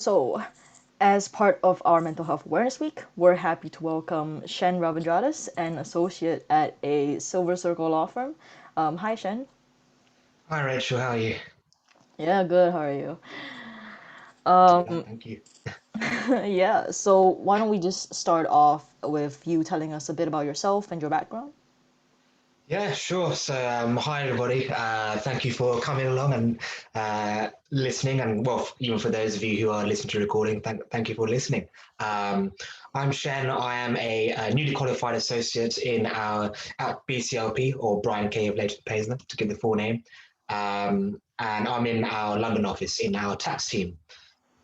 So, as part of our Mental Health Awareness Week, we're happy to welcome Shen Ravindradas, an associate at a Silver Circle law firm. Hi, Shen. Hi Rachel, how are you? Yeah, good. How are you? Too bad, thank you. Yeah, so why don't we just start off with you telling us a bit about yourself and your background? Yeah, sure. Hi everybody. Thank you for coming along and listening. And well, even for those of you who are listening to the recording, thank you for listening. Um, I'm Shen. I am a newly qualified associate in our at BCLP, or Brian K. of Leighton Paisner, to give the full name. And I'm in our London office in our tax team.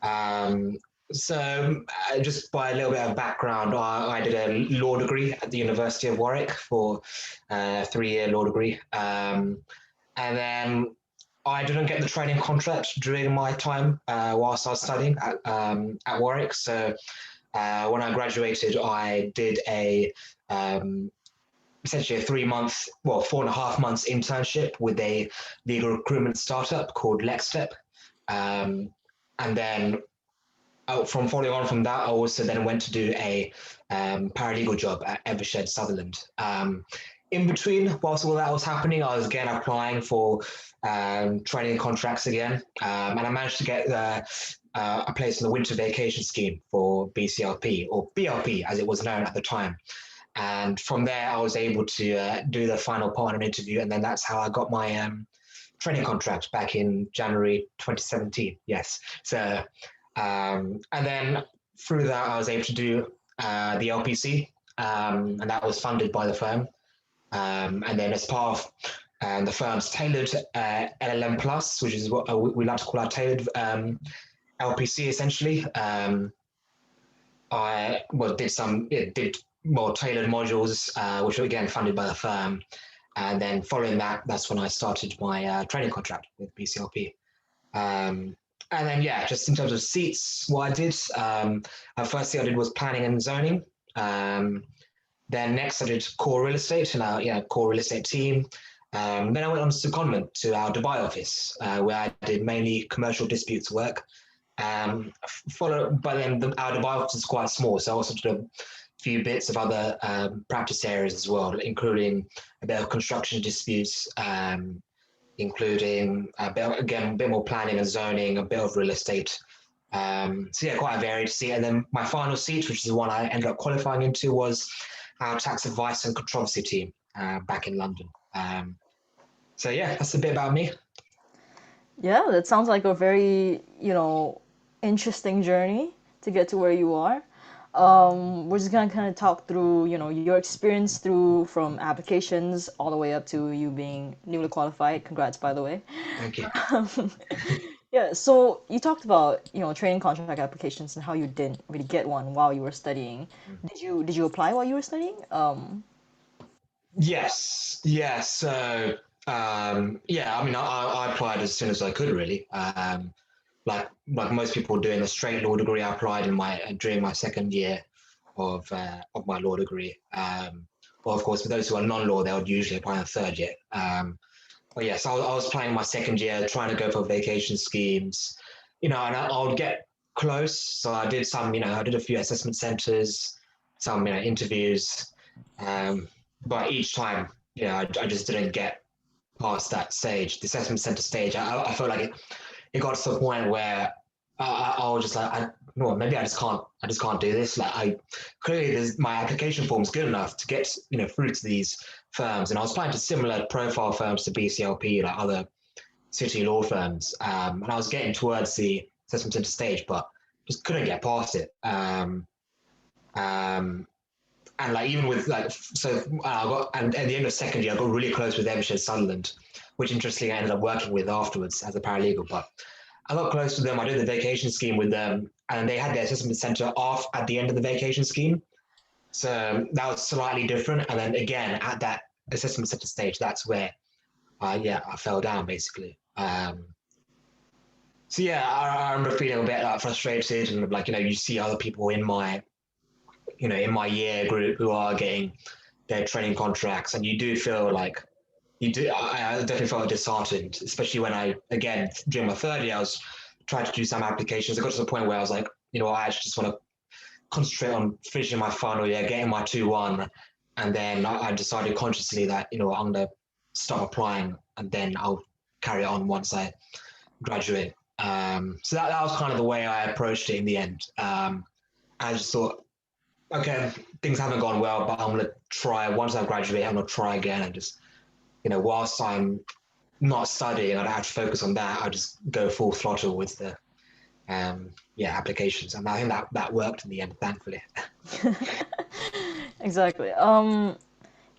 Um, just by a little bit of background, I did a law degree at the University of Warwick for a 3 year law degree. And then I didn't get the training contract during my time whilst I was studying at Warwick. When I graduated, I did um, essentially a 3 month, well, 4.5 months internship with a legal recruitment startup called LexStep. Um, and then from following on from that, I also then went to do a paralegal job at Evershed Sutherland. In between, whilst all that was happening, I was again applying for training contracts again, and I managed to get a place in the winter vacation scheme for BCLP, or BLP as it was known at the time. And from there, I was able to do the final partner interview, and then that's how I got my training contract back in January 2017. Yes. And then through that, I was able to do the LPC, and that was funded by the firm. And then as part of the firm's tailored LLM Plus, which is what we like to call our tailored LPC, essentially. I well did more tailored modules, which were again funded by the firm. And then following that, that's when I started my training contract with BCLP. Um, and then, yeah, just in terms of seats, what I did, first thing I did was planning and zoning. Um, then next I did core real estate in our core real estate team. Then I went on to secondment to our Dubai office, where I did mainly commercial disputes work. But then our Dubai office is quite small, so I also did a few bits of other practice areas as well, including a bit of construction disputes, including a bit more planning and zoning, a bit of real estate. So yeah, quite a varied seat. And then my final seat, which is the one I ended up qualifying into, was our tax advice and controversy team back in London. So yeah, that's a bit about me. Yeah, that sounds like a very, interesting journey to get to where you are. We're just gonna kind of talk through, your experience through from applications all the way up to you being newly qualified. Congrats, by the way. Thank you. Yeah, so you talked about, training contract applications and how you didn't really get one while you were studying. Did you apply while you were studying? Yes, yes. Yeah, I mean, I applied as soon as I could, really. Like most people doing a straight law degree, I applied in my during my second year of my law degree. Well, of course, for those who are non-law, they would usually apply in the third year. But yes, I was planning my second year, trying to go for vacation schemes, and I would get close. So I did some, I did a few assessment centers, some, interviews, um, but each time, I just didn't get past that stage, the assessment center stage. I felt like it got to the point where I was just like, no, maybe I just can't do this. Like clearly my application form is good enough to get, through to these firms. And I was applying to similar profile firms to BCLP, like other city law firms. And I was getting towards the assessment center stage, but just couldn't get past it. Um, and like even with like I got and at the end of second year I got really close with Evershed Sutherland, which interestingly I ended up working with afterwards as a paralegal. But I got close to them. I did the vacation scheme with them, and they had their assessment center off at the end of the vacation scheme. So that was slightly different. And then again at that assessment center stage, that's where I fell down basically. So yeah, I remember feeling a bit like frustrated and like you see other people in my year group who are getting their training contracts, and you do feel like I definitely felt disheartened, especially when I again during my third year I was tried to do some applications. I got to the point where I was like, I actually just want to concentrate on finishing my final year, getting my 2-1. And then I decided consciously that, I'm going to start applying and then I'll carry on once I graduate. So that was kind of the way I approached it in the end. I just thought, okay, things haven't gone well, but I'm going to try. Once I graduate, I'm going to try again and just, whilst I'm not studying, I don't have to focus on that. I just go full throttle with the applications, and I think that worked in the end, thankfully. Exactly.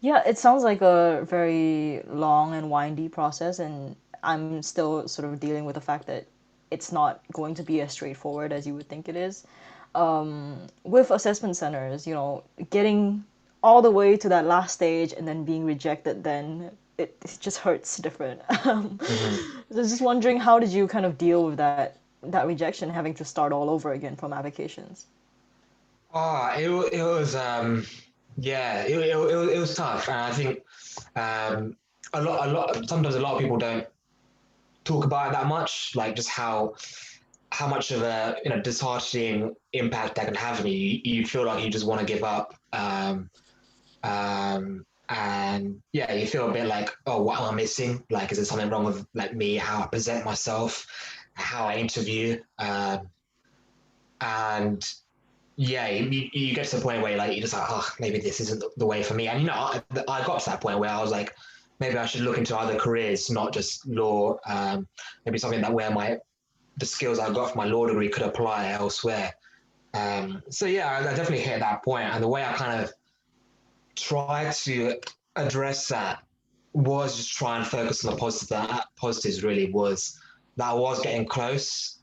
Yeah, it sounds like a very long and windy process, and I'm still sort of dealing with the fact that it's not going to be as straightforward as you would think it is. With assessment centers, getting all the way to that last stage and then being rejected, then it just hurts different. Mm-hmm. So I was just wondering, how did you kind of deal with that rejection, having to start all over again from applications? It was it was tough, and I think um, sometimes a lot of people don't talk about it that much, like just how much of a disheartening impact that can have on you. You feel like you just want to give up, and yeah, you feel a bit like, oh, what am I missing? Like, is there something wrong with like me, how I present myself, how I interview, and yeah, you get to the point where like you're just like, oh, maybe this isn't the way for me. And I got to that point where I was like, maybe I should look into other careers, not just law. Maybe something that where the skills I got from my law degree could apply elsewhere. So yeah, I definitely hit that point, and the way I kind of tried to address that was just try and focus on the positives. Really was that I was getting close.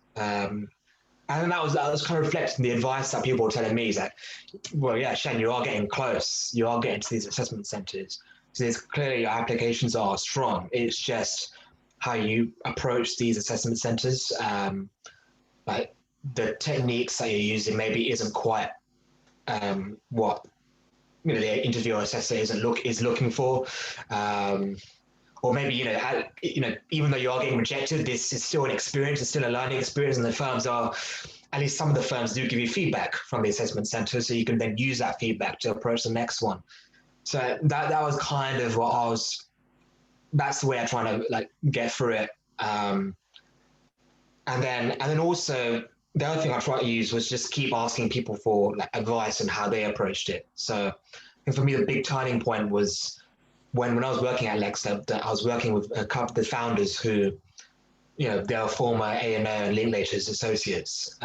And that was kind of reflecting the advice that people were telling me is like, well, yeah, Shen, you are getting close. You are getting to these assessment centers. So there's clearly your applications are strong. It's just how you approach these assessment centers. Like the techniques that you're using maybe isn't quite what the interviewer assessor is looking for. Um, or maybe even though you are getting rejected, this is still an experience, it's still a learning experience, and the firms are, at least some of the firms do give you feedback from the assessment center, so you can then use that feedback to approach the next one. So that was kind of that's the way I'm trying to like get through it. And then also the other thing I tried to use was just keep asking people for like advice on how they approached it. So I think for me the big turning point was when I was working at LexLab, I was working with a couple of the founders who, they were former A&O and Linklaters associates,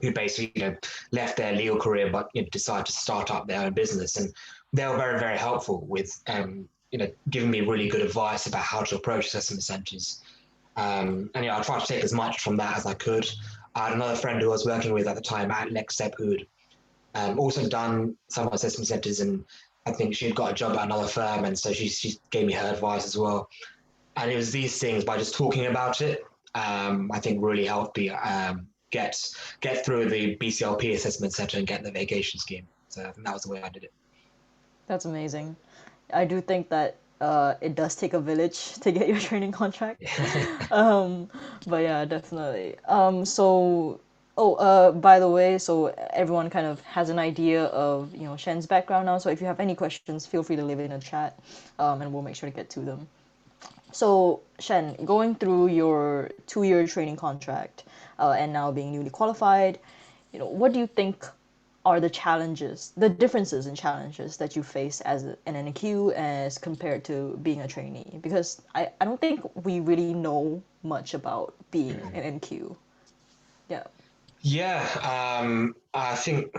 who basically, left their legal career but decided to start up their own business, and they were very, very helpful with, giving me really good advice about how to approach assessment centers. And I tried to take as much from that as I could. I had another friend who I was working with at the time at LexStep who'd also done some assessment centers, and I think she had got a job at another firm, and so she gave me her advice as well. And it was these things, by just talking about it, I think really helped me get through the BCLP assessment center and get the vacation scheme. So I think that was the way I did it. That's amazing. I do think that it does take a village to get your training contract. Um, but yeah, definitely. By the way, so everyone kind of has an idea of Shen's background now. So if you have any questions, feel free to leave it in the chat, and we'll make sure to get to them. So Shen, going through your 2-year training contract, and now being newly qualified, what do you think are the challenges, the differences in challenges that you face as an NQ as compared to being a trainee? Because I don't think we really know much about being an NQ. Yeah. Yeah, I think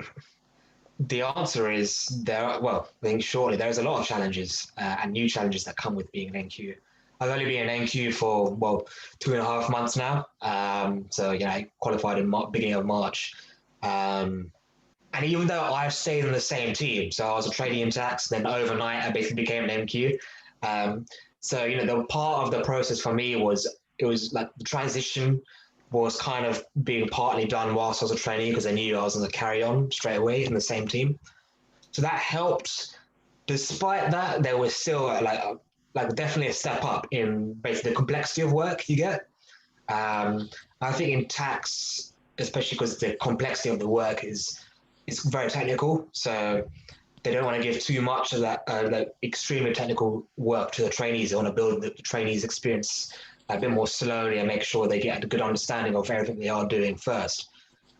the answer is well, I think shortly, there's a lot of challenges and new challenges that come with being an NQ. I've only been an NQ for, well, 2.5 months now. So, I qualified in beginning of March. And even though I've stayed in the same team, so I was a trainee in tax, then overnight I basically became an NQ. So, the part of the process for me it was like the transition was kind of being partly done whilst I was a trainee because I knew I was going to carry on straight away in the same team. So that helped. Despite that, there was still like definitely a step up in basically the complexity of work you get. I think in tax, especially because the complexity of the work is very technical, so they don't want to give too much of that extremely technical work to the trainees. They want to build the trainees' experience a bit more slowly and make sure they get a good understanding of everything they are doing first.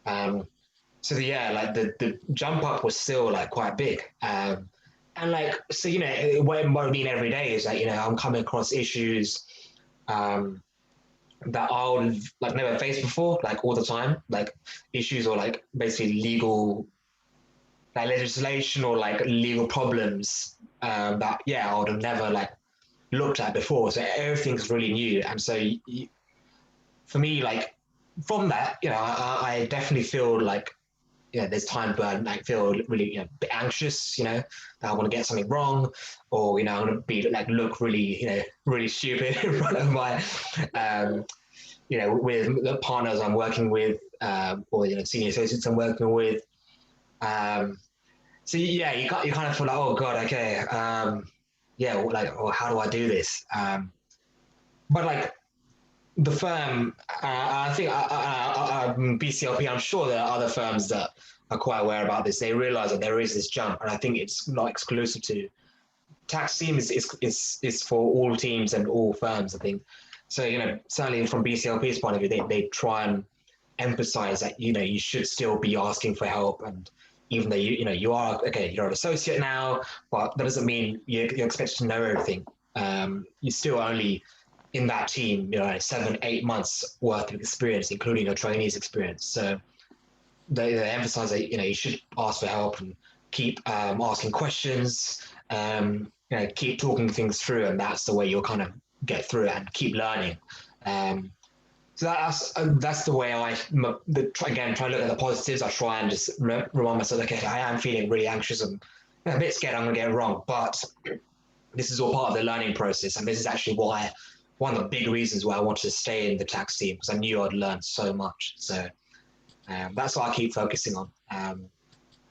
Um, yeah, like the jump up was still like quite big. And like so, what it might mean every day is that I'm coming across issues um, that I'll like never faced before, like all the time, like issues or like basically legal like legislation or like legal problems that I would have never like looked at before. So everything's really new, and so for me, like from that, I definitely feel like there's times where I like feel really a bit anxious, that I want to get something wrong, or I'm going to be like look really really stupid in front of my um, with the partners I'm working with, or senior associates I'm working with. Um, so yeah, you kind of feel like, oh god, okay, yeah, like, oh, how do I do this? But like the firm, I think BCLP, I'm sure there are other firms that are quite aware about this. They realize that there is this jump, and I think it's not exclusive to tax team. Is for all teams and all firms, I think. So certainly from BCLP's point of view, they try and emphasize that you should still be asking for help, and even though you are okay, you're an associate now, but that doesn't mean you're expected to know everything. You're still only in that team, 7, 8 months worth of experience, including your trainees experience. So they emphasize that you should ask for help and keep asking questions, keep talking things through, and that's the way you'll kind of get through it and keep learning. Um, so that's the way again try to look at the positives. I try and just remind myself, okay, I am feeling really anxious and a bit scared I'm going to get it wrong, but this is all part of the learning process, and this is actually why one of the big reasons why I wanted to stay in the tax team, because I knew I'd learn so much. So that's what I keep focusing on.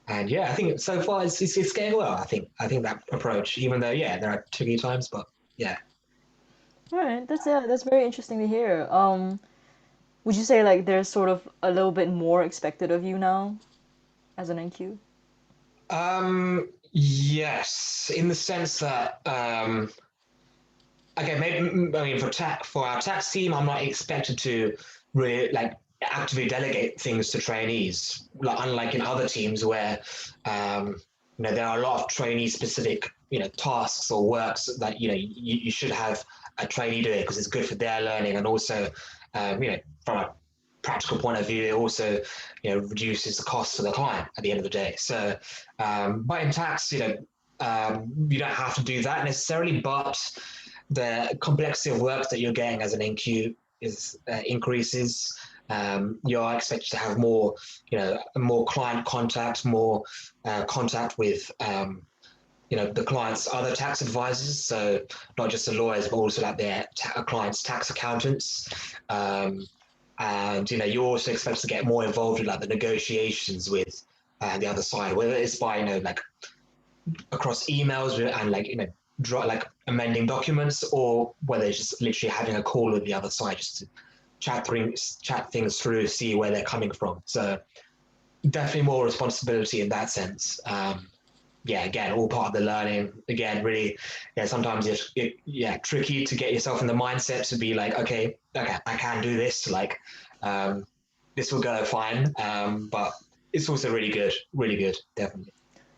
And yeah, I think so far it's going well. I think that approach, even though there are tricky times, but yeah. All right, that's very interesting to hear. Would you say like there's sort of a little bit more expected of you now as an NQ? Yes, in the sense that okay, maybe I mean for our tax team, I'm not expected to really like actively delegate things to trainees, like unlike in other teams where um, there are a lot of trainee specific tasks or works that you should have a trainee do it because it's good for their learning, and also from a practical point of view, it also reduces the cost to the client at the end of the day. So, but in tax, you don't have to do that necessarily, but the complexity of work that you're getting as an NQ is increases. You're expected to have more client contact, more contact with the client's other tax advisors. So not just the lawyers, but also like their clients' tax accountants. Um, and you're also expected to get more involved in like the negotiations with the other side, whether it's by like across emails and like like amending documents, or whether it's just literally having a call with the other side just to chat things through, see where they're coming from. So definitely more responsibility in that sense. Yeah, again, all part of the learning. Again, really, sometimes it's tricky to get yourself in the mindset to be like, okay, I can do this. Like, um, this will go fine. But it's also really good, definitely.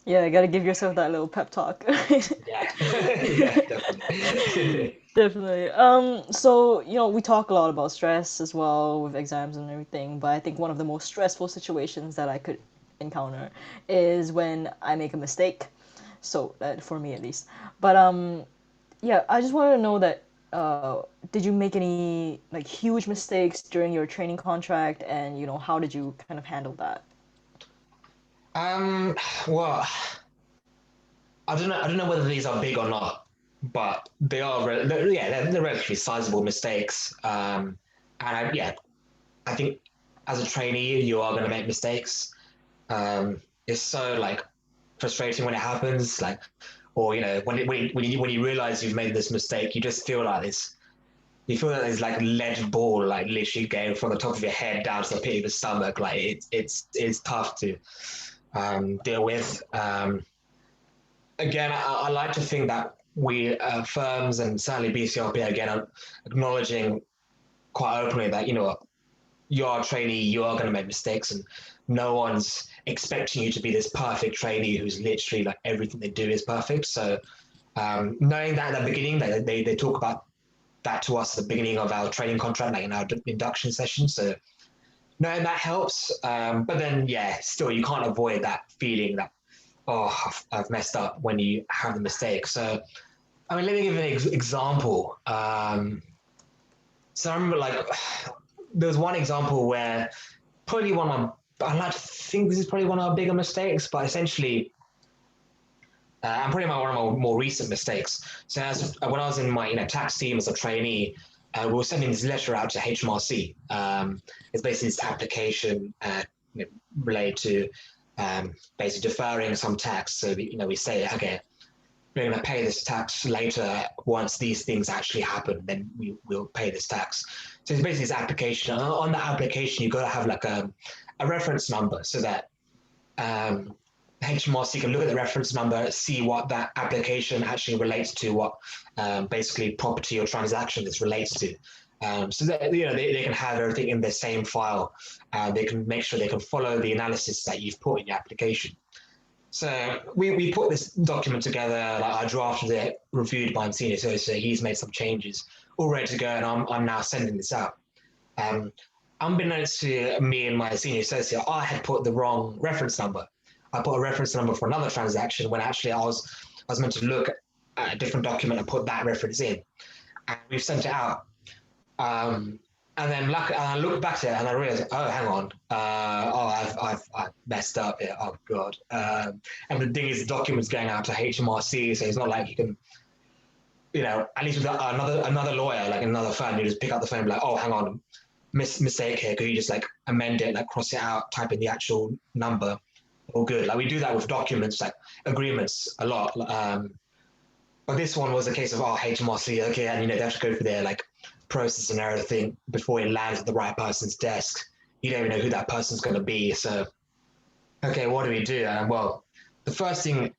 Yeah, you gotta give yourself that little pep talk. Yeah, yeah, definitely. Definitely. So, we talk a lot about stress as well with exams and everything, but I think one of the most stressful situations that I could encounter is when I make a mistake. So, for me at least. But yeah, I just wanted to know that did you make any like huge mistakes during your training contract, and how did you kind of handle that? um, well, I don't know whether these are big or not, but they are, they're relatively sizable mistakes. And I think as a trainee, you are going to make mistakes. It's so like frustrating when it happens, like, or when you realize you've made this mistake, you just feel like this. you feel that there's like a lead ball, like literally going from the top of your head down to the pit of your stomach. Like it's tough to deal with. Again, I like to think that we firms and certainly BCRP again are acknowledging quite openly that you're a trainee, you are going to make mistakes, and no one's expecting you to be this perfect trainee who's literally like everything they do is perfect. So knowing that at the beginning, they talk about that to us at the beginning of our training contract, like in our induction session. So knowing that helps. But then, yeah, still you can't avoid that feeling that, oh, I've messed up when you have the mistake. So, I mean, let me give you an example. So I remember like there was one example where probably one of my, I like to think this is probably one of our bigger mistakes, but essentially, and probably one of my more recent mistakes. So when I was in my tax team as a trainee, we were sending this letter out to HMRC. It's basically this application related to basically deferring some tax. So we say, okay, we're going to pay this tax later once these things actually happen. Then we'll pay this tax. So it's basically this application. And on that application, you've got to have like a reference number so that HMRC can look at the reference number, see what that application actually relates to, what basically property or transaction this relates to. So that they can have everything in the same file. They can make sure they can follow the analysis that you've put in your application. So we put this document together. Like I drafted it, reviewed by my senior associate. He's made some changes, all ready to go, and I'm now sending this out. Unbeknownst to me and my senior associate, I had put the wrong reference number. I put a reference number for another transaction when actually I was meant to look at a different document and put that reference in. And we've sent it out. And then I looked back at it and I realized, oh, hang on, I've messed up here. Oh God! And the thing is, the document's going out to HMRC, so it's not like you can, at least with another lawyer, like another firm, you just pick up the phone and be like, oh, hang on, mistake here. Could you just like amend it, like cross it out, type in the actual number? All good. Like we do that with documents, like agreements, a lot. But this one was a case of HMRC, okay, and they have to go through their like process and everything before it lands at the right person's desk. You don't even know who that person's going to be. So, okay, what do we do? Well, the first thing,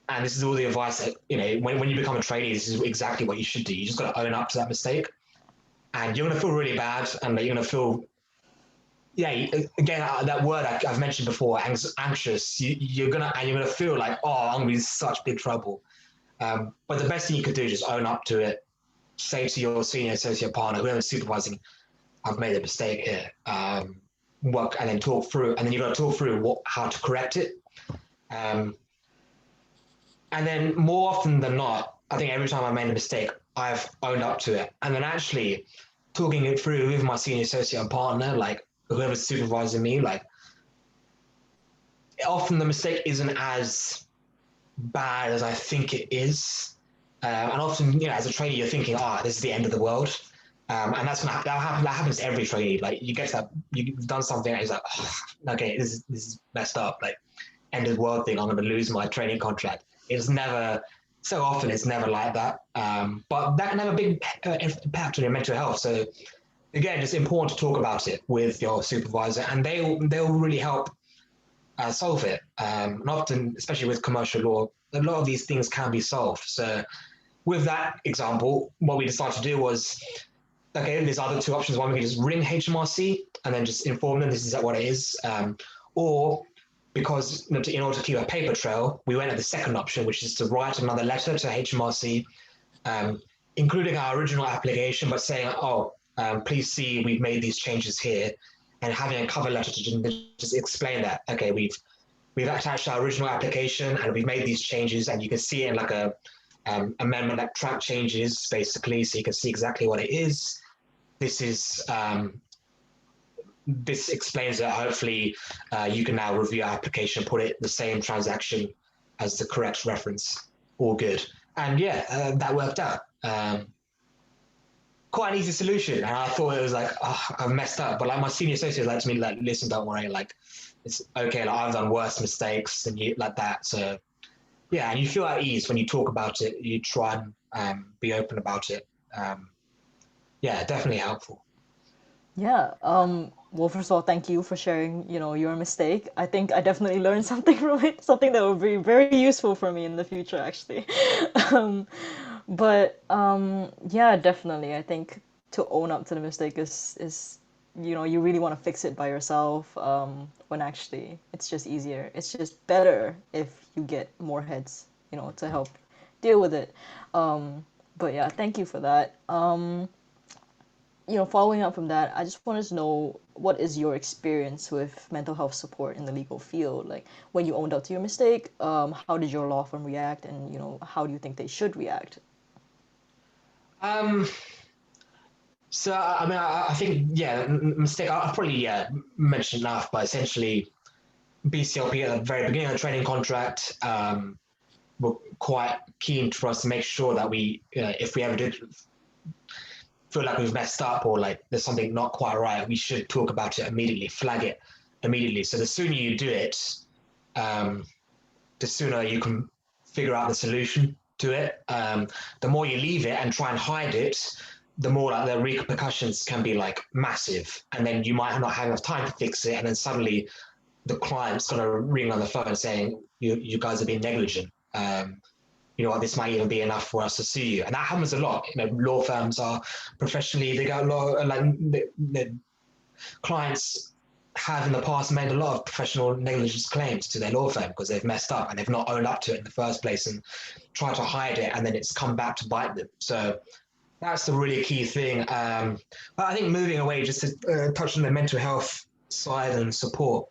and this is all the advice that when you become a trainee, this is exactly what you should do. You just got to own up to that mistake, and you're going to feel really bad, and you're going to feel. Yeah, again, that word I've mentioned before, anxious. You're gonna feel like, oh, I'm gonna be in such big trouble. But the best thing you could do is just own up to it. Say to your senior associate partner, whoever's supervising, I've made a mistake here. Work and then talk through, and then you've got to talk through how to correct it. And then more often than not, I think every time I made a mistake, I've owned up to it. And then actually talking it through with my senior associate and partner, like whoever's supervising me, like often the mistake isn't as bad as I think it is. And often, as a trainee, you're thinking, this is the end of the world. And that happens to every trainee. Like you get that, you've done something and it's like, okay, this is messed up. Like end of the world thing, I'm going to lose my training contract. It's never, so often it's never like that. But that can have a big impact on your mental health. So again, it's important to talk about it with your supervisor, and they'll really help solve it. And often, especially with commercial law, a lot of these things can be solved. So with that example, what we decided to do was, okay, there's other two options. One, we can just ring HMRC and then just inform them this is what it is. Or because in order to keep a paper trail, we went at the second option, which is to write another letter to HMRC, including our original application, but saying, please see, we've made these changes here, and having a cover letter to just explain that, okay, we've attached our original application and we've made these changes, and you can see it in like a amendment, like track changes, basically, so you can see exactly what it is. This is this explains that. Hopefully, you can now review your application, put it the same transaction as the correct reference. All good, and that worked out. Quite an easy solution, and I thought it was like, I've messed up, but like my senior associate like to me, like, listen, don't worry, like it's okay, like I've done worse mistakes than you, like that. So and you feel at ease when you talk about it. You try and be open about it. yeah, definitely helpful. Yeah. Well, first of all, thank you for sharing, your mistake. I think I definitely learned something from it, something that will be very useful for me in the future, actually. um, but yeah, definitely. I think to own up to the mistake is you really want to fix it by yourself. When actually it's just easier. It's just better if you get more heads, to help deal with it. But yeah, thank you for that. Following up from that, I just wanted to know what is your experience with mental health support in the legal field? Like when you owned up to your mistake, how did your law firm react, and how do you think they should react? Um, so I mean, I think yeah, mistake. I've probably mentioned enough, but essentially, BCLP at the very beginning of the training contract were quite keen for us to make sure that we, if we ever did feel like we've messed up or like there's something not quite right, we should talk about it immediately, flag it immediately. So the sooner you do it, um, the sooner you can figure out the solution to it. The more you leave it and try and hide it, the more like the repercussions can be like massive, and then you might not have enough time to fix it, and then suddenly the client's gonna ring on the phone saying you guys have been negligent. You know what, this might even be enough for us to sue you. And that happens a lot. You know, law firms are professionally, they got a lot of, like the clients have in the past made a lot of professional negligence claims to their law firm because they've messed up and they've not owned up to it in the first place and tried to hide it, and then it's come back to bite them. So that's the really key thing. But I think moving away, just to touch on the mental health side and support,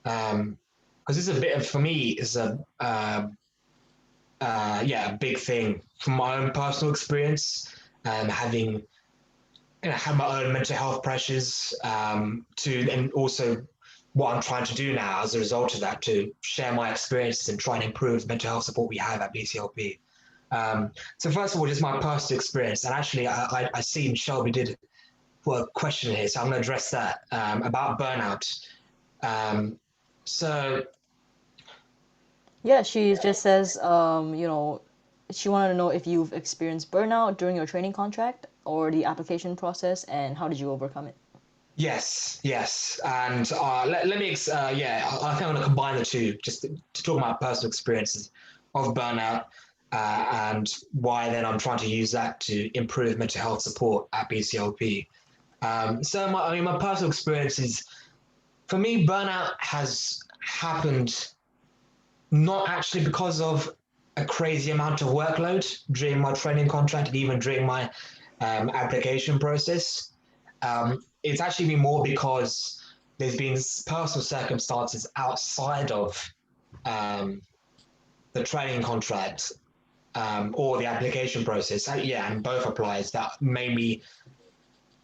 because it's a bit of, for me, is a yeah, a big thing from my own personal experience, having had my own mental health pressures, to, and also what I'm trying to do now as a result of that, to share my experiences and try and improve the mental health support we have at BCLP. So first of all, just my personal experience, and actually I see Shelby did put a question here, so I'm going to address that, about burnout. Um, so Yeah, she just says, she wanted to know if you've experienced burnout during your training contract or the application process, and how did you overcome it? yes, yes, and let me, yeah, I think I'm going to combine the two just to talk about personal experiences of burnout, and why then I'm trying to use that to improve mental health support at BCLP. So I mean, my personal experience is, for me, burnout has happened not actually because of a crazy amount of workload during my training contract and even during my application process. It's actually been more because there's been personal circumstances outside of um, the training contract, or the application process. Yeah, and both applies, that made me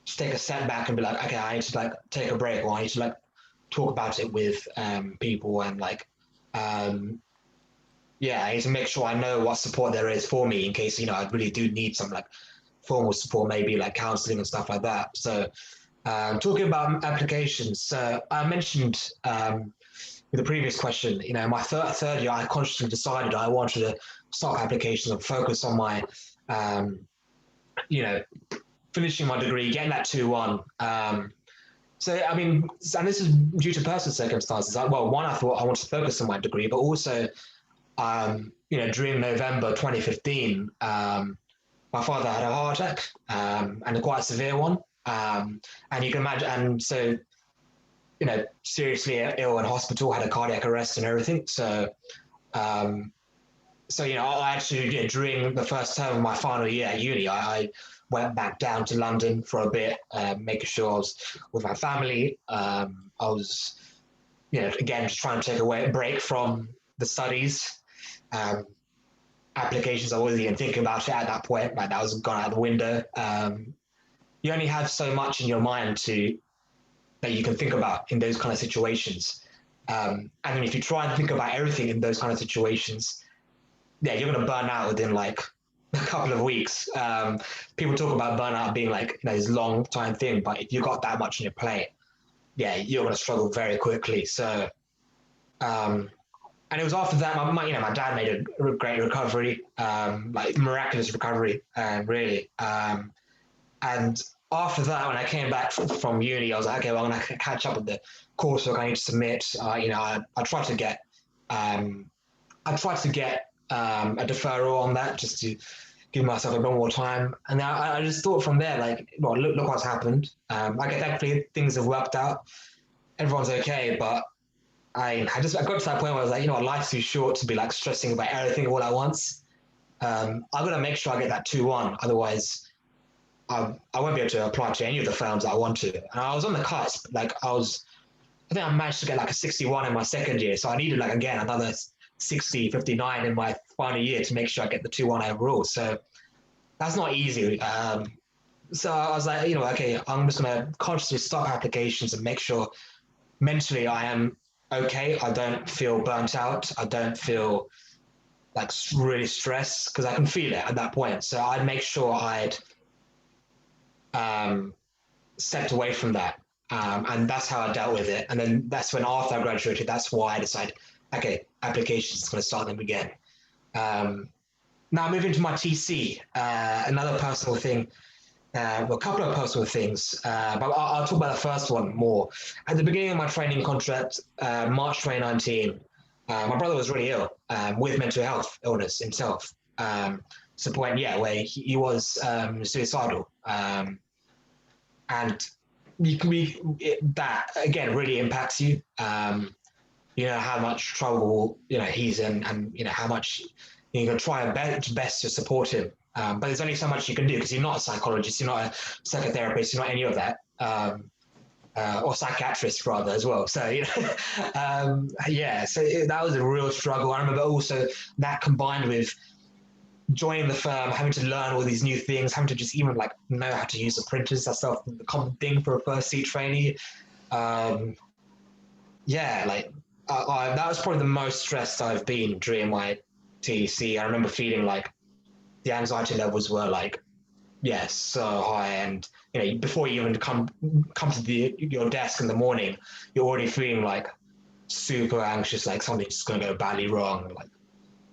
just take a step back and be like, okay, I need to like take a break, or I need to like talk about it with people, and like um, yeah, I need to make sure I know what support there is for me in case, I really do need some like formal support, maybe like counseling and stuff like that. So talking about applications, so I mentioned with the previous question, my third year, I consciously decided I wanted to start applications and focus on my, um, you know, finishing my degree, getting that 2-1. So, I mean, and this is due to personal circumstances. Well, one, I thought I wanted to focus on my degree, but also, during November 2015, my father had a heart attack, and a quite severe one. And you can imagine, and so, seriously ill in hospital, had a cardiac arrest and everything. Um, I actually, during the first term of my final year at uni, I went back down to London for a bit, making sure I was with my family. I was, again, just trying to take a break from the studies. Um, Applications, I wasn't even thinking about it at that point. Like, that was gone out the window. You only have so much in your mind to that you can think about in those kind of situations. And then if you try and think about everything in those kind of situations, yeah, you're going to burn out within like a couple of weeks. People talk about burnout being like, this long time thing, but if you got that much on your plate, yeah, you're going to struggle very quickly. So, um, and it was after that, my dad made a great recovery, like miraculous recovery, really. And after that, when I came back from uni, I was like, okay, well, I'm going to catch up with the coursework I need to submit. I tried to get, um, a deferral on that just to give myself a bit more time. And I just thought from there, like, well, look what's happened. I get thankfully things have worked out. Everyone's okay, but I got to that point where I was like, life's too short to be like stressing about everything all at once. I'm gonna make sure I get that 2-1. Otherwise, I won't be able to apply to any of the firms I want to. And I was on the cusp. I think I managed to get like a 61 in my second year. So I needed like, again, another 60, 59 in my final year to make sure I get the 2-1 overall. So that's not easy. So I was like, okay, I'm just going to consciously stop applications and make sure mentally I am okay. I don't feel burnt out. I don't feel like really stressed because I can feel it at that point. So I'd make sure I'd um, stepped away from that. And that's how I dealt with it. And then that's when after I graduated, that's why I decided, okay, applications is going to start them again. Um, Now moving to my TC, another personal thing, well, a couple of personal things, but I'll talk about the first one more. At the beginning of my training contract, March 2019, my brother was really ill with mental health illness himself. To the point, yeah, where he was suicidal. And that again really impacts you. How much trouble he's in, and how much you can try best to support him. But there's only so much you can do because you're not a psychologist, you're not a psychotherapist, you're not any of that, or psychiatrist rather as well. So yeah. So that was a real struggle. I remember also that combined with joining the firm, having to learn all these new things, having to just even like know how to use the printers. That's the common thing for a first seat trainee. Um, yeah, like that was probably the most stressed I've been during my TC. I remember feeling like the anxiety levels were like, yes, so high, and before you even come to your desk in the morning, you're already feeling like super anxious, like something's going to go badly wrong, like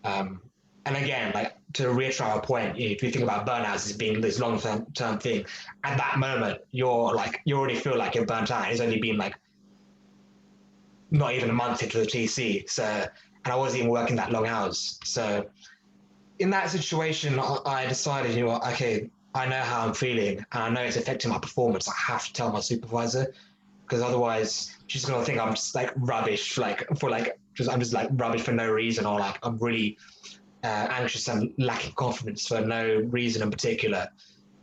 um, and again, like to reiterate our point, if you think about burnout as being this long-term thing, at that moment you already feel like you're burnt out. It's only been like not even a month into the TC, so and I wasn't even working that long hours. So in that situation, I decided, okay, I know how I'm feeling, and I know it's affecting my performance. I have to tell my supervisor because otherwise she's gonna think I'm just like rubbish, I'm just like rubbish for no reason, or like I'm really anxious and lacking confidence for no reason in particular.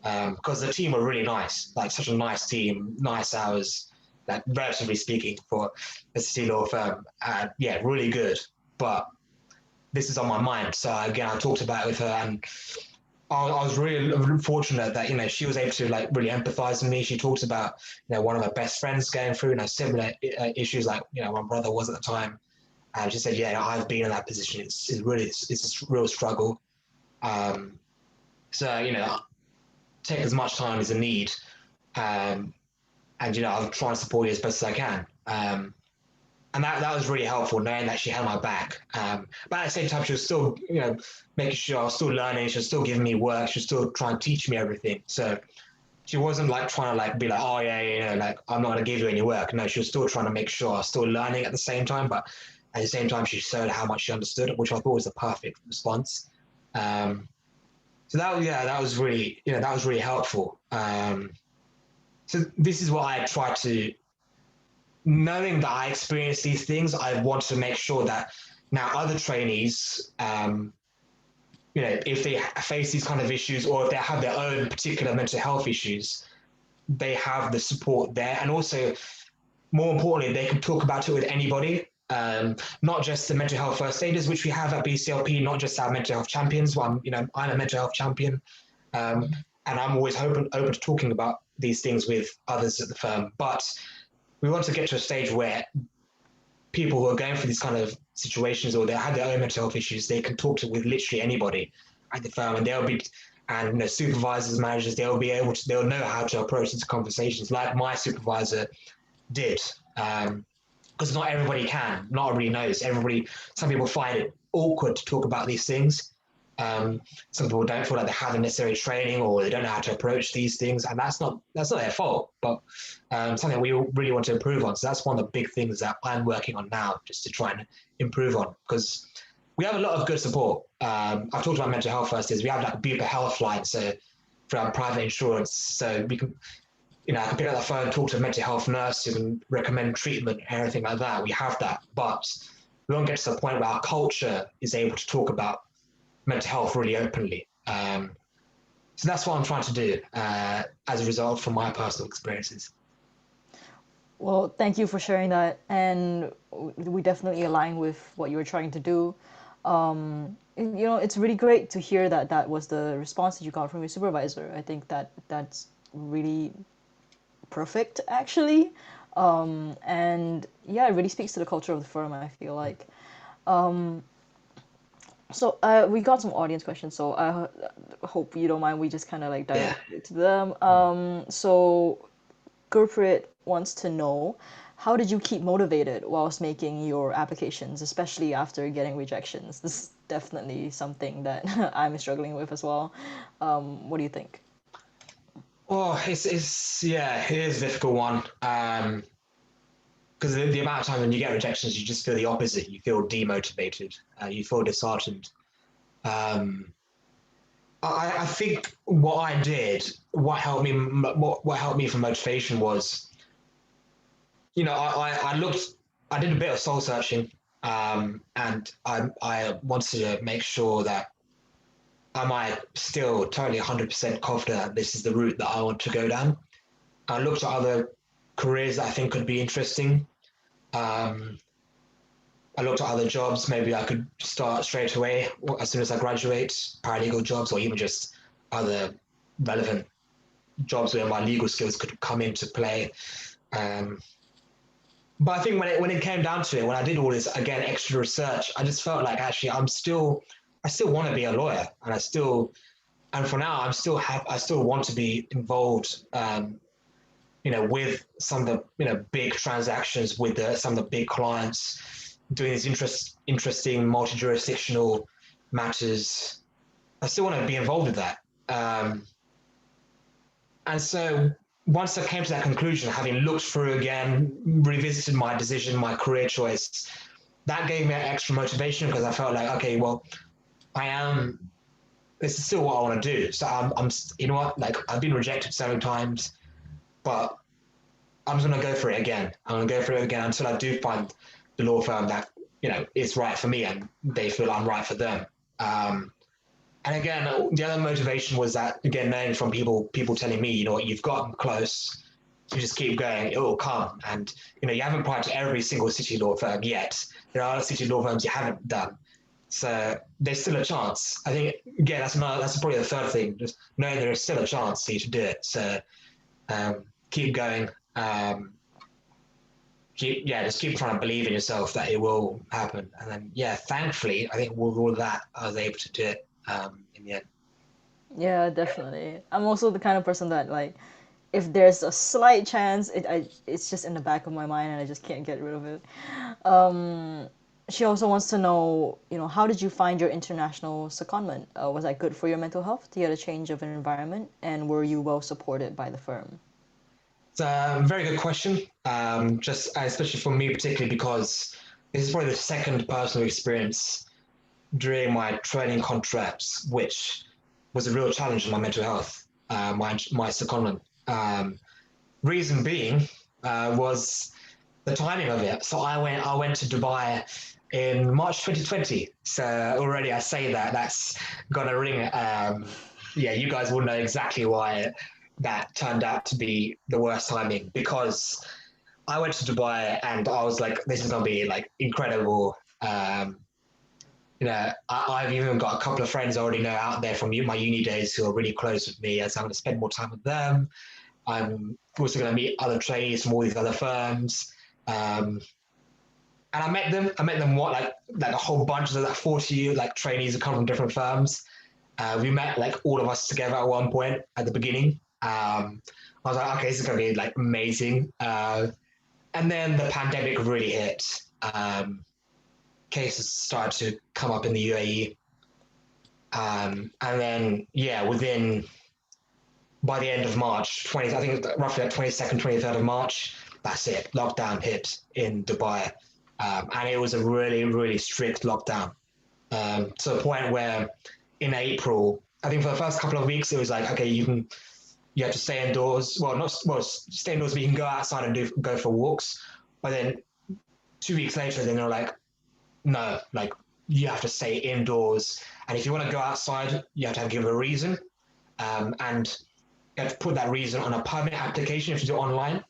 Because the team were really nice, like such a nice team, nice hours, like relatively speaking for a city law firm. Yeah, really good. But this is on my mind. So again, I talked about it with her, and I was really fortunate that she was able to like really empathize with me. She talked about one of her best friends going through similar issues like my brother was at the time, and she said, "Yeah, I've been in that position. It's a real struggle." Um, so take as much time as I need, um, and I'll try and support you as best as I can. And that was really helpful, knowing that she had my back. But at the same time, she was still, making sure I was still learning. She was still giving me work. She was still trying to teach me everything. So she wasn't like trying to like be like, oh yeah, like I'm not going to give you any work. No, she was still trying to make sure I was still learning at the same time. But at the same time, she showed how much she understood, which I thought was the perfect response. So that was really, that was really helpful. So this is what I try to knowing that I experience these things, I want to make sure that now other trainees, if they face these kind of issues or if they have their own particular mental health issues, they have the support there. And also, more importantly, they can talk about it with anybody, not just the mental health first aiders, which we have at BCLP, not just our mental health champions. Well, I'm a mental health champion, and I'm always open to talking about these things with others at the firm. But we want to get to a stage where people who are going through these kind of situations or they have their own mental health issues, they can talk to with literally anybody at the firm, and they'll be, and supervisors, managers, they'll know how to approach these conversations like my supervisor did. Because not everybody knows. Some people find it awkward to talk about these things. Some people don't feel like they have the necessary training or they don't know how to approach these things, and that's not their fault, but something we really want to improve on. So that's one of the big things that I'm working on now, just to try and improve on, because we have a lot of good support. I've talked about mental health first. Is we have like a Bupa health line, so for our private insurance, so we can, I can pick up the phone, talk to a mental health nurse who can recommend treatment and everything like that. We have that, but we won't get to the point where our culture is able to talk about mental health really openly. So that's what I'm trying to do as a result from my personal experiences. Well, thank you for sharing that, and we definitely align with what you were trying to do. It's really great to hear that that was the response that you got from your supervisor. I think that that's really perfect, actually. And yeah, it really speaks to the culture of the firm, I feel like. So we got some audience questions, so I hope you don't mind. We just kind of like Yeah. dive into them. So Gurpreet wants to know, how did you keep motivated whilst making your applications, especially after getting rejections? This is definitely something that I'm struggling with as well. What do you think? Well, it's yeah, it is a difficult one. Because the amount of time when you get rejections, you just feel the opposite. You feel demotivated. You feel disheartened. Um, I think what I did, what helped me for motivation was, I looked, I did a bit of soul searching, and I wanted to make sure that am I still totally 100% confident that this is the route that I want to go down. I looked at other careers that I think could be interesting. Um, I looked at other jobs. Maybe I could start straight away as soon as I graduate, paralegal jobs, or even just other relevant jobs where my legal skills could come into play. Um, but I think when it came down to it, when I did all this again extra research, I just felt like actually I still want to be a lawyer, and for now I still want to be involved, with some of the big transactions with some of the big clients, doing these interesting multi-jurisdictional matters. I still want to be involved with that. And so once I came to that conclusion, having looked through again, revisited my decision, my career choice, that gave me extra motivation because I felt like, okay, well, I am. This is still what I want to do. So I'm, like I've been rejected several times, but I'm just gonna go for it again. I'm gonna go for it again until I do find the law firm that is right for me and they feel I'm right for them. Um, and again, the other motivation was that again, knowing from people telling me, you've gotten close. You just keep going, it will come. And you haven't applied to every single city law firm yet. There are city law firms you haven't done. So there's still a chance. I think again that's probably the third thing, just knowing there is still a chance for you to do it. So keep going. Just keep trying to believe in yourself that it will happen. And then thankfully I think with all of that I was able to do it in the end. Yeah, definitely. I'm also the kind of person that like, if there's a slight chance, it's just in the back of my mind and I just can't get rid of it. She also wants to know, how did you find your international secondment? Was that good for your mental health? Did you get a change of an environment, and were you well supported by the firm? It's a very good question. Just especially for me particularly because this is probably the second personal experience during my training contracts, which was a real challenge in my mental health, my secondment. Reason being was the timing of it. So I went to Dubai in March 2020. So already I say that's gonna ring. Yeah, you guys will know exactly why that turned out to be the worst timing because I went to Dubai and I was like, this is gonna be like incredible. I've even got a couple of friends I already know out there from my uni days who are really close with me, as I'm going to spend more time with them. I'm also going to meet other trainees from all these other firms. Um, and I met them. What like a whole bunch of like 40 like trainees who come from different firms. We met like all of us together at one point at the beginning. I was like, okay, this is going to be like amazing. And then the pandemic really hit. Cases started to come up in the UAE, And then yeah, within by the end of March, 20, I think it was roughly like 22nd, 23rd of March, that's it. Lockdown hit in Dubai. And it was a really, really strict lockdown. To the point where in April, I think for the first couple of weeks, it was like, okay, you have to stay indoors. Well, not well, stay indoors, but you can go outside and go for walks. But then 2 weeks later, then they're like, no, like you have to stay indoors. And if you want to go outside, you have to give a reason. And you have to put that reason on a permit application if you do it online.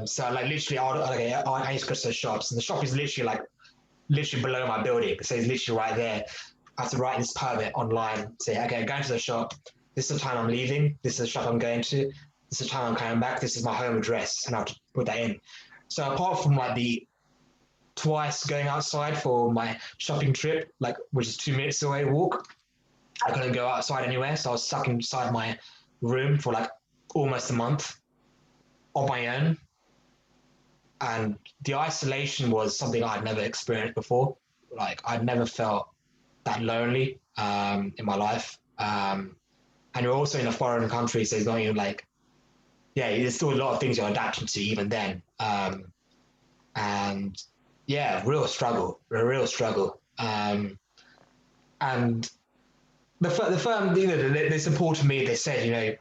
So like literally, I used to go to the shops, and the shop is literally like literally below my building. So it's literally right there. I have to write this permit online, say, okay, I'm going to the shop. This is the time I'm leaving. This is the shop I'm going to. This is the time I'm coming back. This is my home address, and I have to put that in. So apart from like the twice going outside for my shopping trip, like which is 2 minutes away walk, I couldn't go outside anywhere. So I was stuck inside my room for like almost a month on my own. And the isolation was something I'd never experienced before. Like I'd never felt that lonely in my life. And you're also in a foreign country, so it's not even like, yeah, there's still a lot of things you're adapting to even then. And yeah, a real struggle. And the firm, you know, they supported me. They said, you know,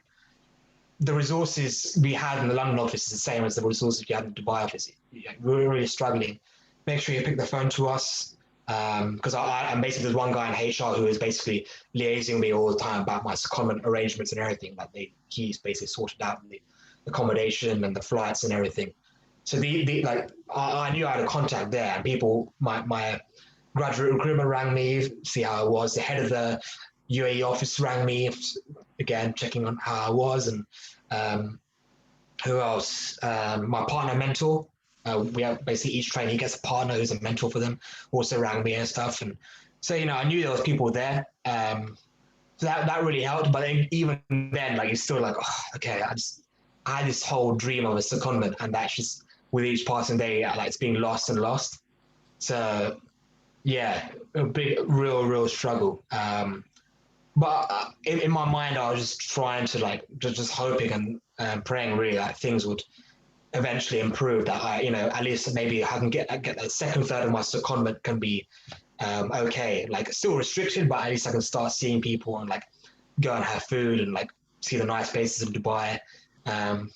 the resources we had in the London office is the same as the resources we had in the Dubai office. We were really struggling. Make sure you pick the phone to us. Because I'm basically there's one guy in HR who is basically liaising with me all the time about my secondment arrangements and everything. Like he's basically sorted out the accommodation and the flights and everything. So the like I knew I had a contact there, and people my graduate recruitment rang me, see how I was. The head of the UAE office rang me again, checking on how I was, and um, who else? My partner mentor. We have basically each trainee gets a partner who's a mentor for them. Also rang me and stuff, and so you know I knew there was people there. So that really helped. But then, even then, like it's still like, oh, okay, I had this whole dream of a secondment, and that's just with each passing day, like it's being lost and lost. So yeah, a big, real struggle. But in my mind, I was just trying to like just hoping and praying really that things would eventually improve. That I, you know, at least maybe I can get the second third of my secondment can be okay. Like still restricted, but at least I can start seeing people and like go and have food and like see the nice places in Dubai. Um,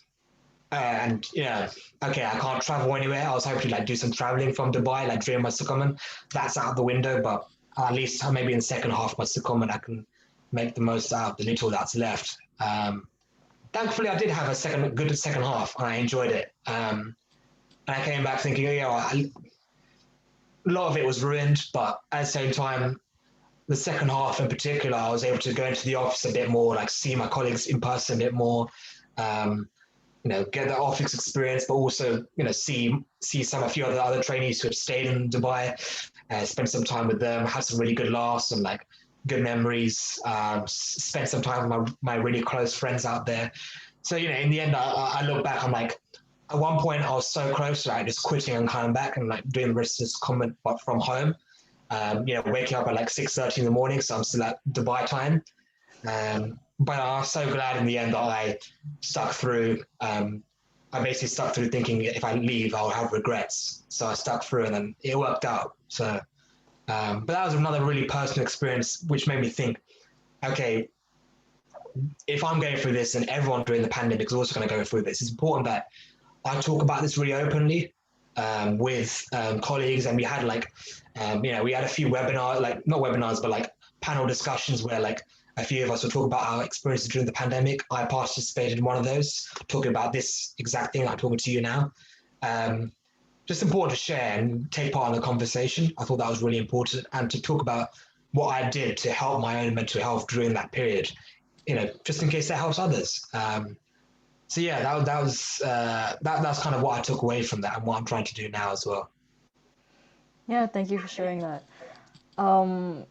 and yeah, okay, I can't travel anywhere. I was hoping to like do some traveling from Dubai, like during my secondment. That's out the window, but at least maybe in the second half of my secondment, I can make the most out of the little that's left. Thankfully, I did have a good second half, and I enjoyed it. And I came back thinking, yeah, a lot of it was ruined, but at the same time, the second half in particular, I was able to go into the office a bit more, like see my colleagues in person a bit more. Um, you know, get that office experience, but also, you know, see a few other trainees who have stayed in Dubai, spend some time with them, have some really good laughs and like good memories, spend some time with my really close friends out there. So, you know, in the end, I look back, I'm like, at one point I was so close to like just quitting and coming back and like doing the rest of this comment, but from home. You know, waking up at like 6:30 in the morning, so I'm still at Dubai time. But I'm so glad in the end that I stuck through. I basically stuck through thinking if I leave, I'll have regrets. So I stuck through and then it worked out. So, but that was another really personal experience, which made me think, okay, if I'm going through this and everyone during the pandemic is also going to go through this, it's important that I talk about this really openly with colleagues. And we had like, you know, we had a few webinars, like not webinars, but like panel discussions where like a few of us would talk about our experiences during the pandemic. I participated in one of those, talking about this exact thing I'm talking to you now. Um, just important to share and take part in the conversation. I thought that was really important, and to talk about what I did to help my own mental health during that period, you know, just in case that helps others. So yeah, that's kind of what I took away from that and what I'm trying to do now as well. Yeah, thank you for sharing that. Um,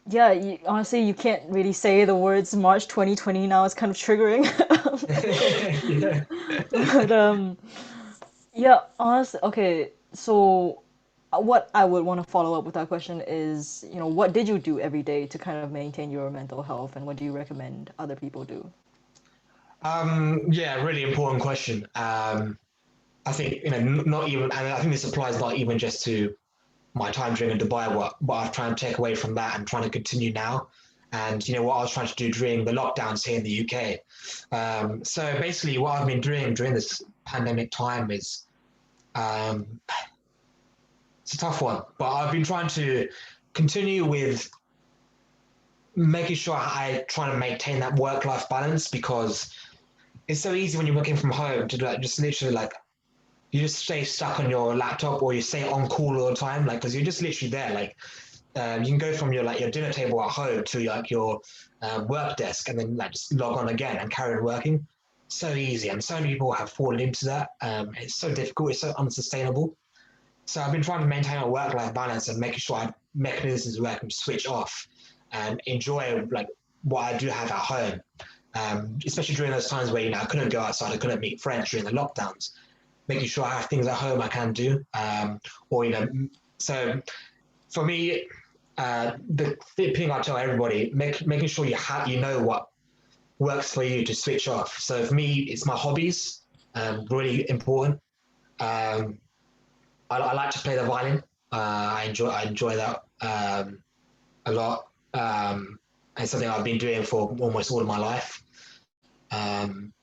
yeah, honestly, you can't really say the words March 2020 now. It's kind of triggering. Yeah. But yeah, honestly, okay. So what I would want to follow up with that question is, what did you do every day to kind of maintain your mental health, and what do you recommend other people do? Yeah, really important question. I think not even, and I think this applies not even just to my time during in Dubai, what I've tried to take away from that and trying to continue now. And what I was trying to do during the lockdowns here in the UK. So basically, what I've been doing during this pandemic time is um, it's a tough one, but I've been trying to continue with making sure I try to maintain that work-life balance because it's so easy when you're working from home to like just literally like you just stay stuck on your laptop or you stay on call all the time, like because you're just literally there. Like you can go from your like your dinner table at home to like your work desk and then like just log on again and carry on working. So easy, and so many people have fallen into that. It's so difficult. It's so unsustainable. So I've been trying to maintain a work-life balance and making sure I have mechanisms where I can switch off and enjoy like what I do have at home. Especially during those times where I couldn't go outside, I couldn't meet friends during the lockdowns. Making sure I have things at home I can do, or so for me, the thing I tell everybody, making sure you know what works for you to switch off. So for me, it's my hobbies, really important. Um, I like to play the violin. I enjoy that a lot. It's something I've been doing for almost all of my life. Um,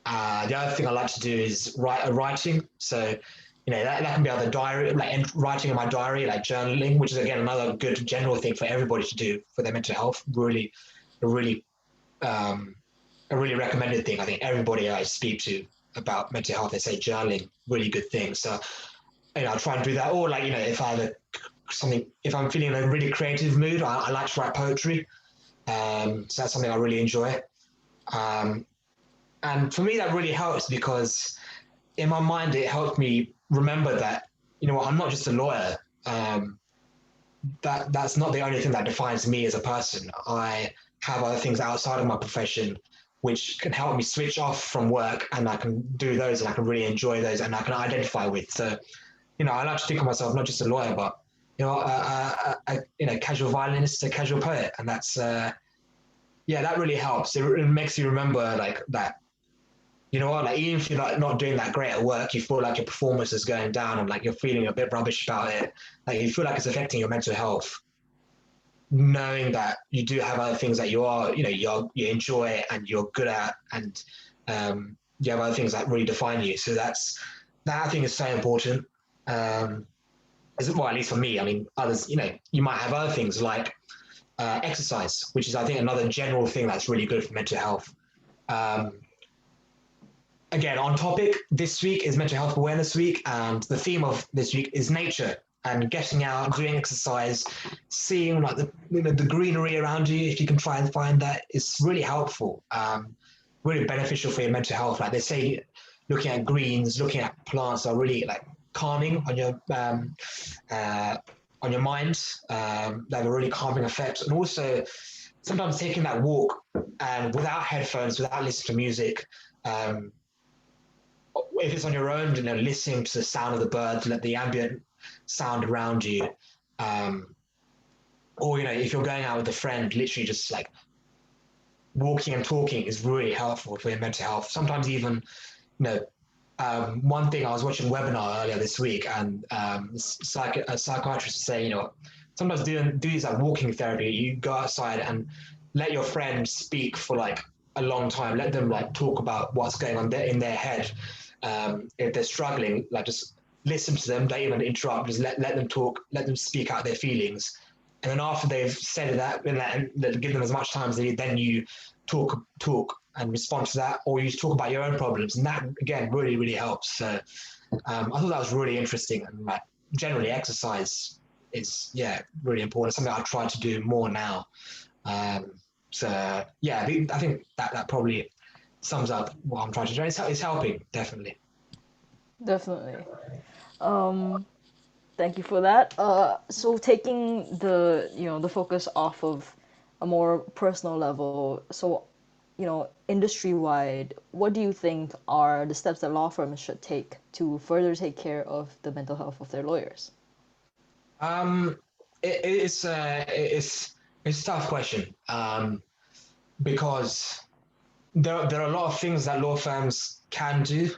the other thing I like to do is writing. So, that can be either diary, like writing in my diary, like journaling, which is again another good general thing for everybody to do for their mental health. Really, a really, um, a really recommended thing. I think everybody I speak to about mental health, they say journaling, really good thing. So, I try and do that. Or like, if I have if I'm feeling in a really creative mood, I like to write poetry. So that's something I really enjoy. Um, and for me, that really helps because in my mind, it helped me remember that, I'm not just a lawyer. Um, that's not the only thing that defines me as a person. I have other things outside of my profession which can help me switch off from work and I can do those and I can really enjoy those and I can identify with. So, I like to think of myself not just a lawyer, but a casual violinist, a casual poet, and that's yeah, that really helps. It makes you remember like that. You know what? Like even if you're like not doing that great at work, you feel like your performance is going down and like you're feeling a bit rubbish about it. Like you feel like it's affecting your mental health. Knowing that you do have other things that you enjoy and you're good at, and you have other things that really define you. So that I think is so important. Um, well, at least for me. I mean, others, you might have other things like exercise, which is I think another general thing that's really good for mental health. Um, Again, on topic, this week is Mental Health Awareness Week, and the theme of this week is nature and getting out, doing exercise, seeing like the greenery around you. If you can try and find that, it's really helpful, really beneficial for your mental health. Like they say, looking at greens, looking at plants are really like calming uh, on your mind. They have a really calming effect, and also sometimes taking that walk and without headphones, without listening to music. Um, if it's on your own, listening to the sound of the birds, let the ambient sound around you, um, or if you're going out with a friend, literally just like walking and talking is really helpful for your mental health. Sometimes even, one thing I was watching a webinar earlier this week, and a psychiatrist was saying, sometimes do these like walking therapy. You go outside and let your friend speak for like a long time. Let them like talk about what's going on in their head. If they're struggling, like just listen to them. Don't even interrupt. Just let them talk. Let them speak out their feelings. And then after they've said that, give them as much time as they need. Then you talk and respond to that, or you talk about your own problems, and that again really helps. So I thought that was really interesting, and like generally exercise is really important. Something I try to do more now. Um, so yeah, I think that probably sums up what I'm trying to do. It's helping definitely. Definitely. Um, Thank you for that. So taking the focus off of a more personal level, so industry wide, what do you think are the steps that law firms should take to further take care of the mental health of their lawyers? Um, it's a tough question because there are a lot of things that law firms can do,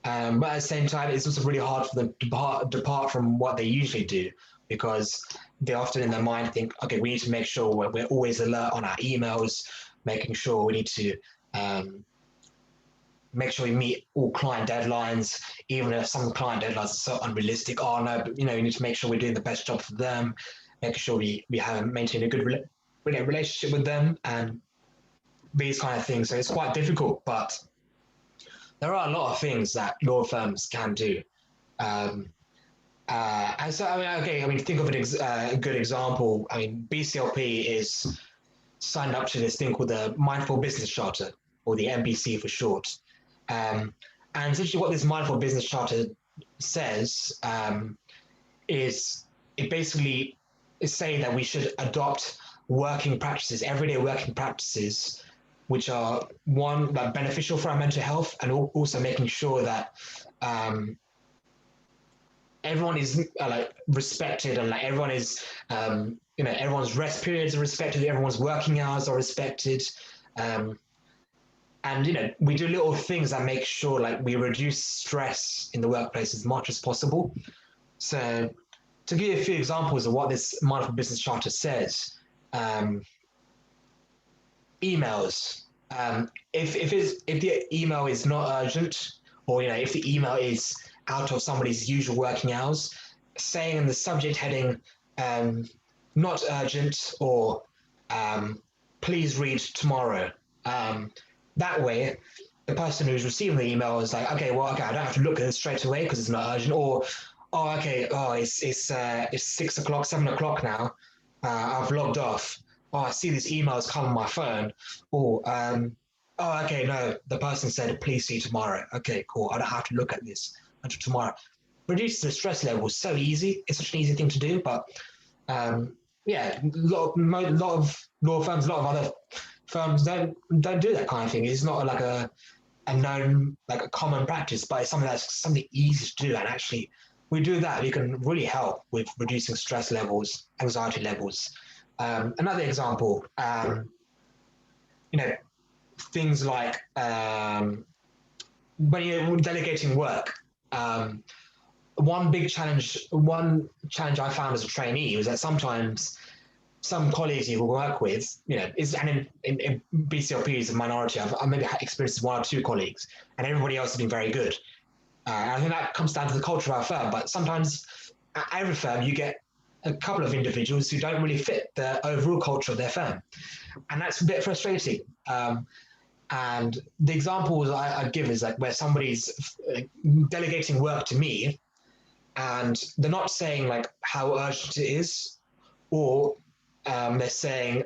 but at the same time, it's also really hard for them to depart from what they usually do because they often in their mind think, okay, we need to make sure we're always alert on our emails, making sure we need to um, make sure we meet all client deadlines, even if some client deadlines are so unrealistic. Oh no, but you need to make sure we're doing the best job for them, making sure we have maintained a good relationship with them, and these kind of things. So it's quite difficult, but there are a lot of things that law firms can do. Um, and so, I mean, okay, I mean, think of a good example. I mean, BCLP is signed up to this thing called the Mindful Business Charter, or the MBC for short. Um, and essentially, what this Mindful Business Charter says is it basically is saying that we should adopt working practices, everyday working practices, which are one that beneficial for our mental health, and also making sure that um, everyone is like respected, and like everyone is everyone's rest periods are respected, everyone's working hours are respected, um, and we do little things that make sure like we reduce stress in the workplace as much as possible. So to give you a few examples of what this mindful business charter says, um, emails. If the email is not urgent, or if the email is out of somebody's usual working hours, saying in the subject heading, um, not urgent, or um, please read tomorrow. Um, that way, the person who's receiving the email is like, okay, well, okay, I don't have to look at it straight away because it's not urgent, or oh, okay, oh, it's 6 o'clock, 7 o'clock now. I've logged off. Oh, I see this email's come on my phone. Or oh, okay, no, the person said please see tomorrow. Okay, cool. I don't have to look at this until tomorrow. Reduce the stress level is so easy. It's such an easy thing to do, but um, yeah, lot of law firms, a lot of other firms don't do that kind of thing. It's not like a known like a common practice, but it's something easy to do. And actually, we do that, we can really help with reducing stress levels, anxiety levels. Another example, you know, things like when you're delegating work. One challenge I found as a trainee was that sometimes some colleagues you will work with, is and in BCLP is a minority. I've maybe experienced one or two colleagues, and everybody else has been very good. I think that comes down to the culture of our firm. But sometimes at every firm, you get a couple of individuals who don't really fit the overall culture of their firm, and that's a bit frustrating. And the examples I give is like where somebody's delegating work to me, and they're not saying like how urgent it is, or they're saying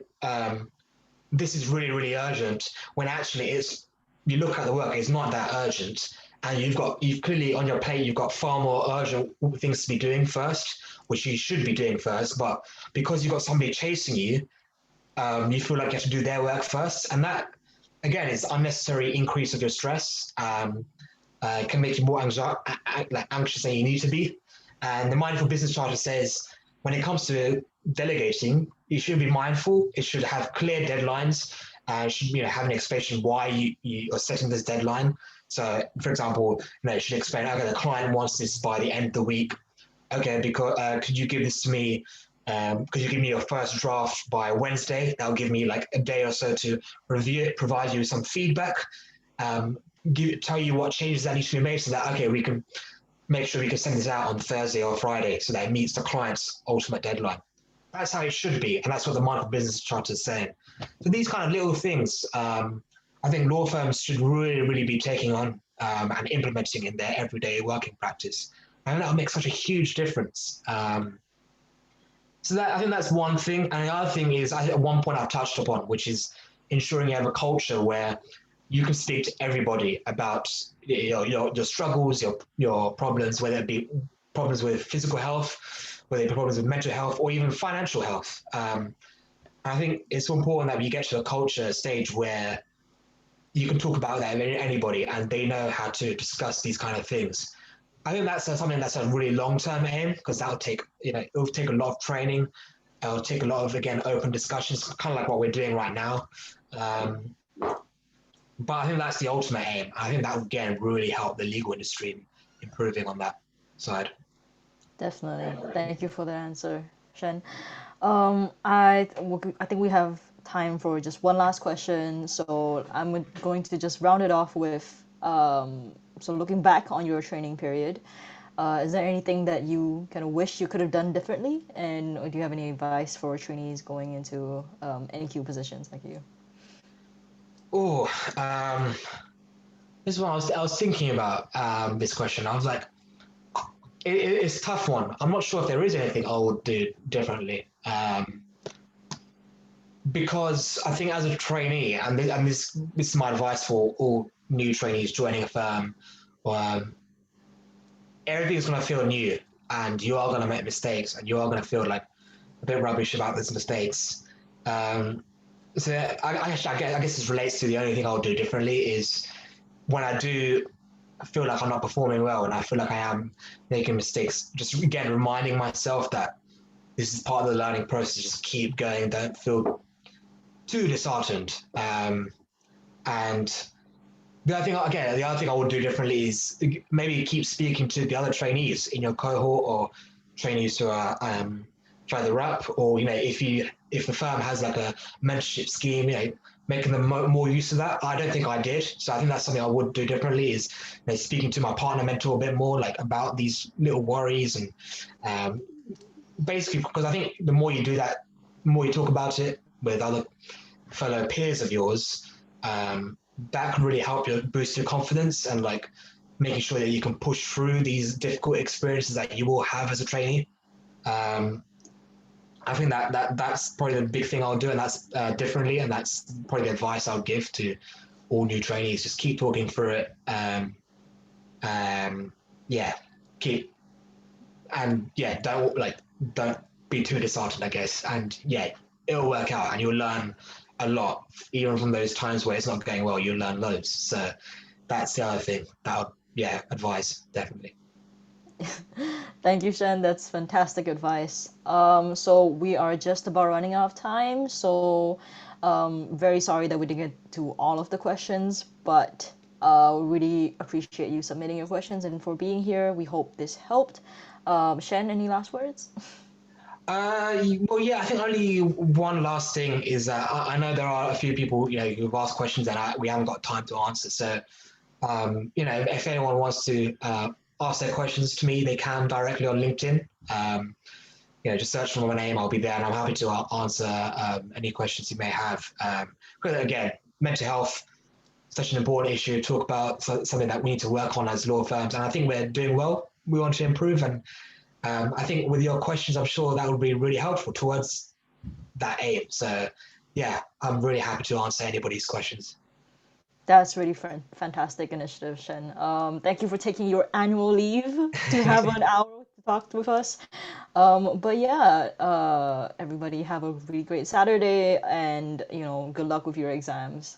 this is really really urgent when actually it's you look at the work, it's not that urgent, and you've clearly on your plate you've got far more urgent things to be doing first, which you should be doing first, but because you've got somebody chasing you, you feel like you have to do their work first, and that again is unnecessary increase of your stress. Can make you more anxious than you need to be. And the mindful business charter says when it comes to delegating, you should be mindful. It should have clear deadlines. It should have an explanation why you are setting this deadline. So, for example, it should explain, okay, the client wants this by the end of the week. Okay, because could you give this to me? Could you give me your first draft by Wednesday? That'll give me like a day or so to review it, provide you some feedback, um, tell you what changes that need to be made so that, okay, we can make sure we can send this out on Thursday or Friday so that it meets the client's ultimate deadline. That's how it should be, and that's what the mindful business charter is saying. So these kind of little things, I think law firms should really, really be taking on and implementing in their everyday working practice, and that'll make such a huge difference. So that I think that's one thing, and the other thing is at one point I've touched upon, which is ensuring you have a culture where you can speak to everybody about your struggles, your problems, whether it be problems with physical health, whether it be problems with mental health, or even financial health. I think it's so important that you get to a culture stage where you can talk about that with anybody and they know how to discuss these kind of things. I think that's something that's a really long term aim because that'll take it'll take a lot of training. It'll take a lot of again open discussions, kind of like what we're doing right now. Um, but I think that's the ultimate aim. I think that would again really help the legal industry improving on that side. Definitely. Thank you for the answer, Shen. I think we have time for just one last question. So I'm going to just round it off with so looking back on your training period, is there anything that you kind of wish you could have done differently? And do you have any advice for trainees going into NQ positions like you? Oh, this is what I was thinking about this question. I was like, it's a tough one. I'm not sure if there is anything I would do differently. Because I think as a trainee, this is my advice for all new trainees joining a firm, um, everything's going to feel new, and you are going to make mistakes, and you are going to feel like a bit rubbish about those mistakes. Um, so I guess this relates to the only thing I'll do differently is when I do feel like I'm not performing well and I feel like I am making mistakes, just again reminding myself that this is part of the learning process. Just keep going. Don't feel too disheartened. And the other thing I would do differently is maybe keep speaking to the other trainees in your cohort or trainees who are further up, or if the firm has like a mentorship scheme, making them more use of that. I don't think I did, so I think that's something I would do differently. Is speaking to my partner mentor a bit more, like about these little worries and um, basically because I think the more you do that, the more you talk about it with other fellow peers of yours, that can really help you boost your confidence and like making sure that you can push through these difficult experiences that you will have as a trainee. Um, I think that's probably the big thing I'll do, and that's differently, and that's probably the advice I'll give to all new trainees. Just keep talking through it. Um, yeah, keep and yeah, don't be too disheartened, I guess. And yeah, it'll work out, and you'll learn a lot. Even from those times where it's not going well, you'll learn loads. So that's the other thing that would, yeah, advise definitely. Thank you, Shen. That's fantastic advice. So we are just about running out of time. So very sorry that we didn't get to all of the questions, but really appreciate you submitting your questions and for being here. We hope this helped. Shen, any last words? Well, yeah, I think only one last thing is that I know there are a few people, who've asked questions that we haven't got time to answer. So, if anyone wants to ask their questions to me, they can directly on LinkedIn. Just search for my name, I'll be there, and I'm happy to answer any questions you may have. Because again, mental health, such an important issue to talk about, so something that we need to work on as law firms, and I think we're doing well. We want to improve, and I think with your questions, I'm sure that would be really helpful towards that aim. So, yeah, I'm really happy to answer anybody's questions. That's really fantastic initiative, Shen. Thank you for taking your annual leave to have an hour to talk with us. But yeah, everybody have a really great Saturday, and good luck with your exams.